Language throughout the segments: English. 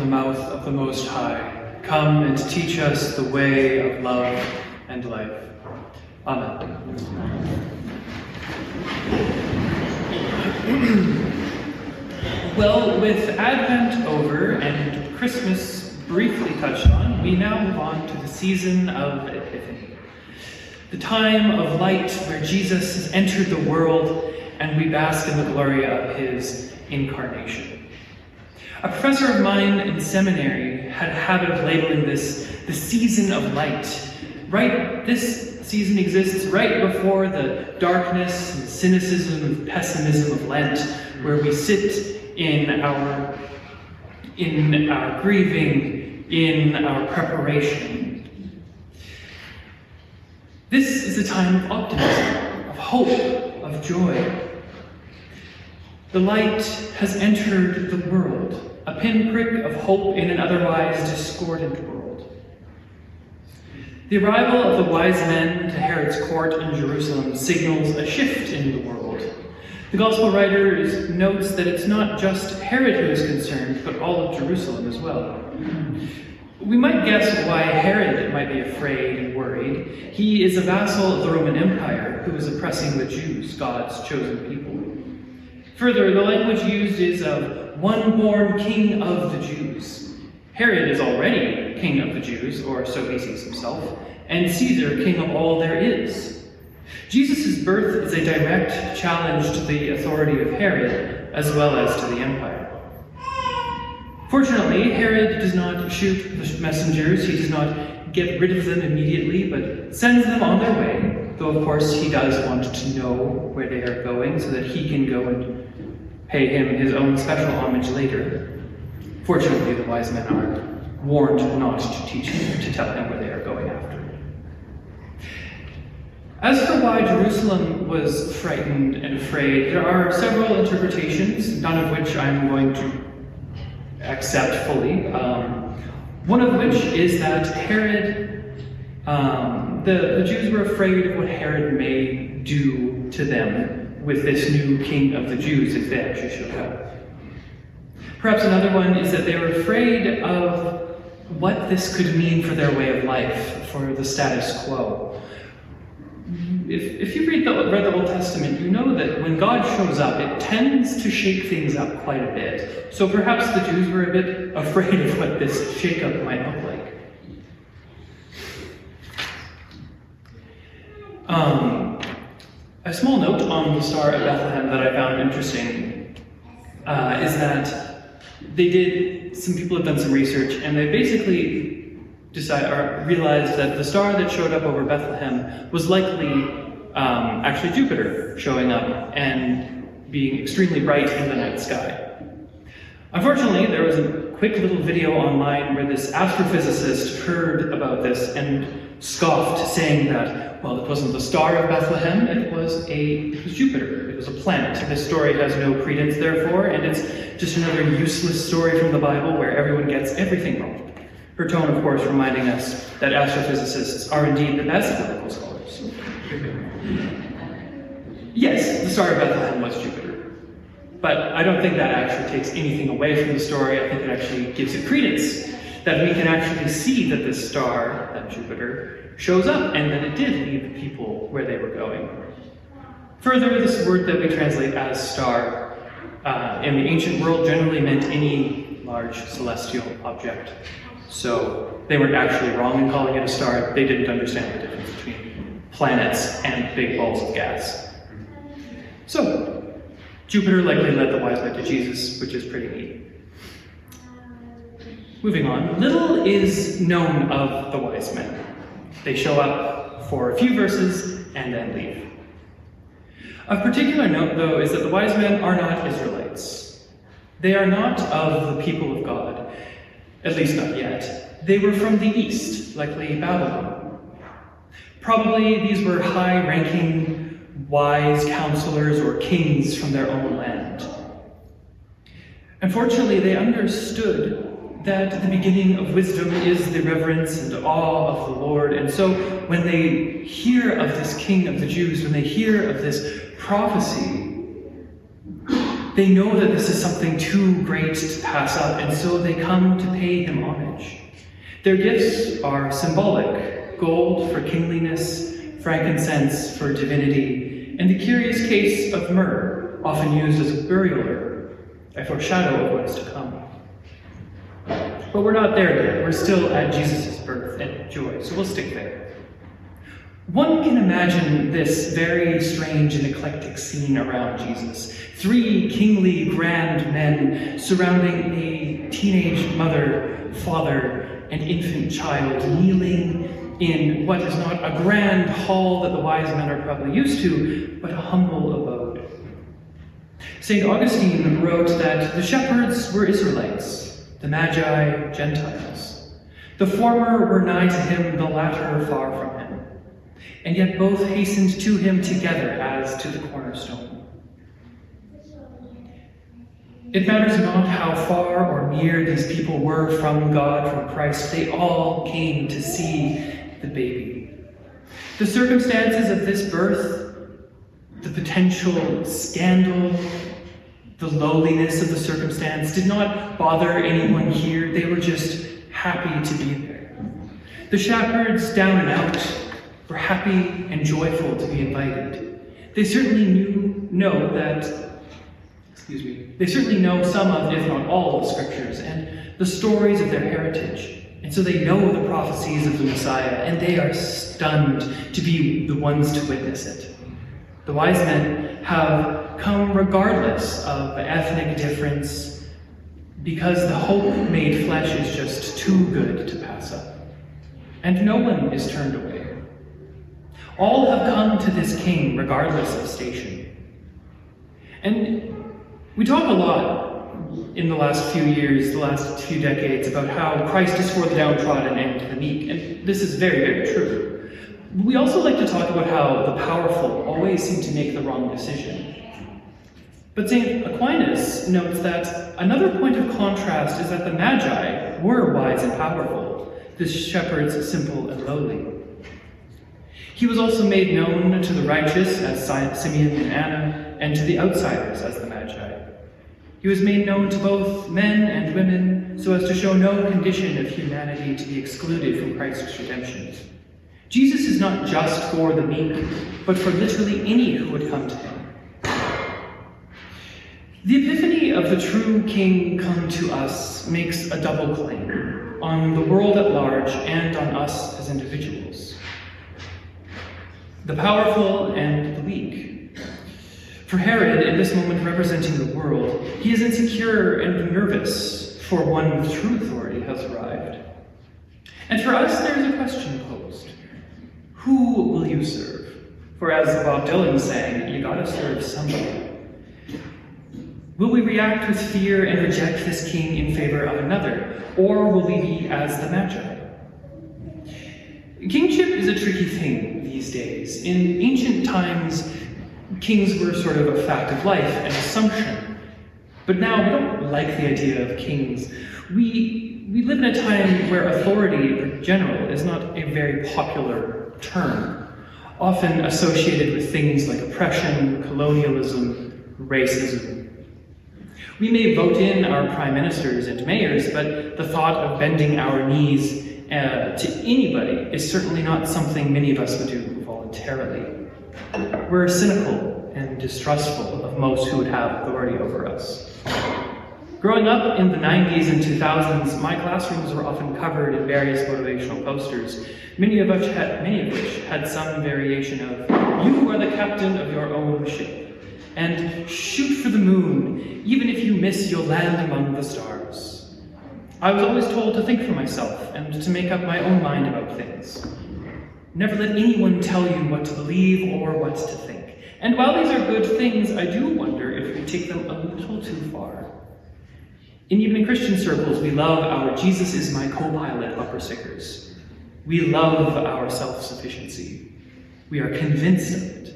mouth of the Most High, come and teach us the way of love and life. Amen. Well, with Advent over and Christmas briefly touched on, we now move on to the season of Epiphany, the time of light where Jesus has entered the world and we bask in the glory of his incarnation. A professor of mine in seminary had a habit of labeling this the season of light. This season exists right before the darkness and cynicism and pessimism of Lent, where we sit in our grieving, in our preparation. This is a time of optimism, of hope, of joy. The light has entered the world, a pinprick of hope in an otherwise discordant world. The arrival of the wise men to Herod's court in Jerusalem signals a shift in the world. The Gospel writer notes that it's not just Herod who is concerned, but all of Jerusalem as well. We might guess why Herod might be afraid and worried. He is a vassal of the Roman Empire who is oppressing the Jews, God's chosen people. Further, the language used is of one born king of the Jews. Herod is already king of the Jews, or so he sees himself, and Caesar king of all there is. Jesus' birth is a direct challenge to the authority of Herod, as well as to the empire. Fortunately, Herod does not shoot the messengers, he does not get rid of them immediately, but sends them on their way, though of course he does want to know where they are going so that he can go and pay him his own special homage later. Fortunately, the wise men are warned not to tell him where they are going after. As for why Jerusalem was frightened and afraid, there are several interpretations, none of which I'm going to accept fully. One of which is that Herod, the Jews were afraid of what Herod may do to them with this new king of the Jews if they actually showed up. Perhaps another one is that they were afraid of what this could mean for their way of life, for the status quo. If you've read the Old Testament, you know that when God shows up, it tends to shake things up quite a bit. So perhaps the Jews were a bit afraid of what this shake-up might look like. A small note on the Star of Bethlehem that I found interesting is that some people have done some research, and they basically realized that the star that showed up over Bethlehem was likely actually Jupiter showing up and being extremely bright in the night sky. Unfortunately, there was a quick little video online where this astrophysicist heard about this and scoffed, saying that, well, it wasn't the star of Bethlehem, it was Jupiter, it was a planet. This story has no credence, therefore, and it's just another useless story from the Bible where everyone gets everything wrong. Her tone, of course, reminding us that astrophysicists are indeed the best biblical scholars. Yes, the Star of Bethlehem was Jupiter. But I don't think that actually takes anything away from the story. I think it actually gives it credence, that we can actually see that this star, that Jupiter, shows up and that it did lead the people where they were going. Further, this word that we translate as star in the ancient world generally meant any large celestial object. So they weren't actually wrong in calling it a star. They didn't understand the difference between planets and big balls of gas. So Jupiter likely led the wise men to Jesus, which is pretty neat. Moving on, little is known of the wise men. They show up for a few verses and then leave. Of particular note, though, is that the wise men are not Israelites. They are not of the people of God. At least not yet. They were from the east, likely Babylon. Probably these were high-ranking, wise counselors or kings from their own land. Unfortunately, they understood that the beginning of wisdom is the reverence and awe of the Lord. And so when they hear of this King of the Jews, when they hear of this prophecy, They know that this is something too great to pass up, and so they come to pay him homage. Their gifts are symbolic: gold for kingliness, frankincense for divinity, and the curious case of myrrh, often used as a burial herb, a foreshadow of what is to come. But we're not there yet. We're still at Jesus' birth and joy, so we'll stick there. One can imagine this very strange and eclectic scene around Jesus. 3 kingly grand men surrounding a teenage mother, father, and infant child, kneeling in what is not a grand hall that the wise men are probably used to, but a humble abode. St. Augustine wrote that the shepherds were Israelites, the Magi Gentiles. The former were nigh to him, the latter far from him. And yet both hastened to him together as to the cornerstone. It matters not how far or near these people were from God, from Christ, they all came to see the baby. The circumstances of this birth, the potential scandal, the lowliness of the circumstance did not bother anyone here. They were just happy to be there. The shepherds, down and out, were happy and joyful to be invited. They certainly they certainly know some of, if not all, of the scriptures and the stories of their heritage. And so they know the prophecies of the Messiah, and they are stunned to be the ones to witness it. The wise men have come regardless of ethnic difference, because the hope made flesh is just too good to pass up. And no one is turned away. All have come to this king regardless of station. And we talk a lot in the last few years, the last few decades, about how Christ is for the downtrodden and the meek, and this is very, very true. We also like to talk about how the powerful always seem to make the wrong decision. But St. Aquinas notes that another point of contrast is that the Magi were wise and powerful, the shepherds simple and lowly. He was also made known to the righteous as Simeon and Anna, and to the outsiders as the Magi. He was made known to both men and women so as to show no condition of humanity to be excluded from Christ's redemption. Jesus is not just for the meek, but for literally any who would come to him. The epiphany of the true King come to us makes a double claim on the world at large and on us as individuals. The powerful and the weak. For Herod, in this moment representing the world, he is insecure and nervous, for one with true authority has arrived. And for us, there is a question posed. Who will you serve? For as Bob Dylan sang, you gotta serve somebody. Will we react with fear and reject this king in favor of another, or will we be as the Magi? Kingship is a tricky thing these days. In ancient times, kings were sort of a fact of life, an assumption. But now we don't like the idea of kings. We live in a time where authority in general is not a very popular term, often associated with things like oppression, colonialism, racism. We may vote in our prime ministers and mayors, but the thought of bending our knees to anybody is certainly not something many of us would do voluntarily. We're cynical and distrustful of most who would have authority over us. Growing up in the 90s and 2000s, my classrooms were often covered in various motivational posters, many of which had some variation of, "You are the captain of your own ship," and "Shoot for the moon, even if you miss, you'll land among the stars." I was always told to think for myself and to make up my own mind about things. Never let anyone tell you what to believe or what to think. And while these are good things, I do wonder if we take them a little too far. And even in Christian circles, we love our "Jesus is my co-pilot" bumper stickers. We love our self-sufficiency. We are convinced of it.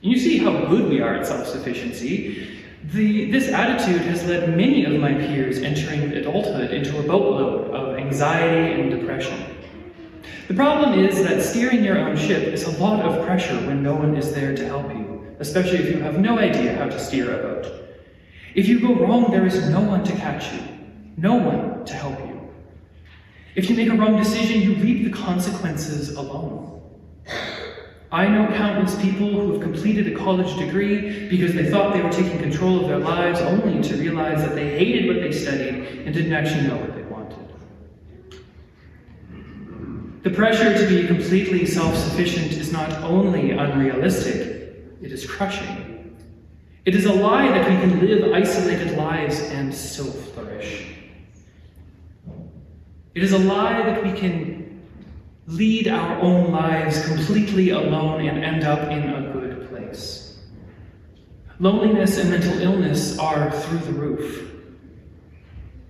And you see how good we are at self-sufficiency. This attitude has led many of my peers entering adulthood into a boatload of anxiety and depression. The problem is that steering your own ship is a lot of pressure when no one is there to help you, especially if you have no idea how to steer a boat. If you go wrong, there is no one to catch you, no one to help you. If you make a wrong decision, you reap the consequences alone. I know countless people who have completed a college degree because they thought they were taking control of their lives, only to realize that they hated what they studied and didn't actually know what they wanted. The pressure to be completely self-sufficient is not only unrealistic, it is crushing. It is a lie that we can live isolated lives and still flourish. It is a lie that we can lead our own lives completely alone and end up in a good place. Loneliness and mental illness are through the roof.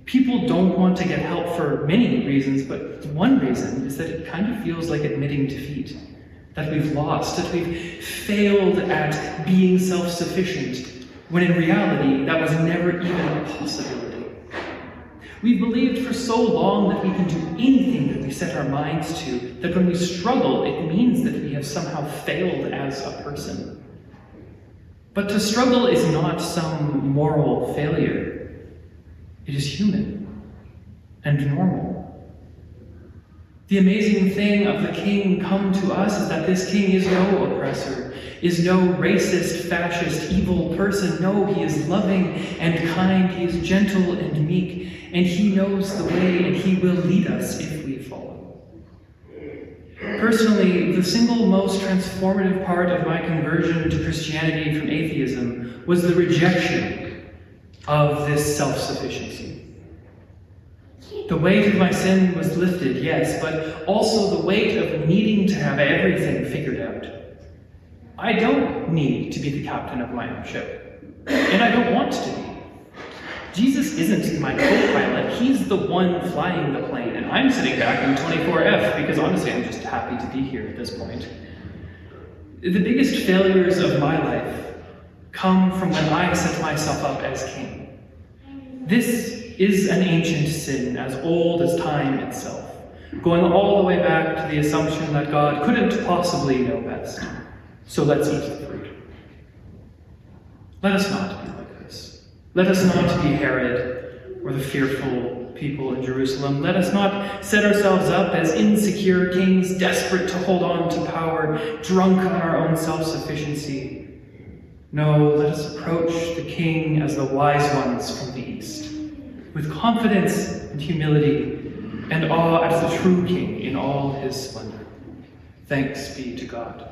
People don't want to get help for many reasons, but one reason is that it kind of feels like admitting defeat, that we've lost, that we've failed at being self-sufficient, when in reality, that was never even a possibility. We've believed for so long that we can do anything that we set our minds to, that when we struggle, it means that we have somehow failed as a person. But to struggle is not some moral failure. It is human and normal. The amazing thing of the King come to us is that this King is no oppressor, is no racist, fascist, evil person. No, he is loving and kind, he is gentle and meek, and he knows the way and he will lead us if we follow. Personally, the single most transformative part of my conversion to Christianity from atheism was the rejection of this self-sufficiency. The weight of my sin was lifted, yes, but also the weight of needing to have everything figured out. I don't need to be the captain of my own ship, and I don't want to be. Jesus isn't my co-pilot, he's the one flying the plane, and I'm sitting back in 24F because honestly I'm just happy to be here at this point. The biggest failures of my life come from when I set myself up as king. This is an ancient sin, as old as time itself, going all the way back to the assumption that God couldn't possibly know best. So let's eat the fruit. Let us not be like this. Let us not be Herod or the fearful people in Jerusalem. Let us not set ourselves up as insecure kings, desperate to hold on to power, drunk on our own self-sufficiency. No, let us approach the King as the wise ones from the East, with confidence and humility and awe at the true King in all his splendor. Thanks be to God.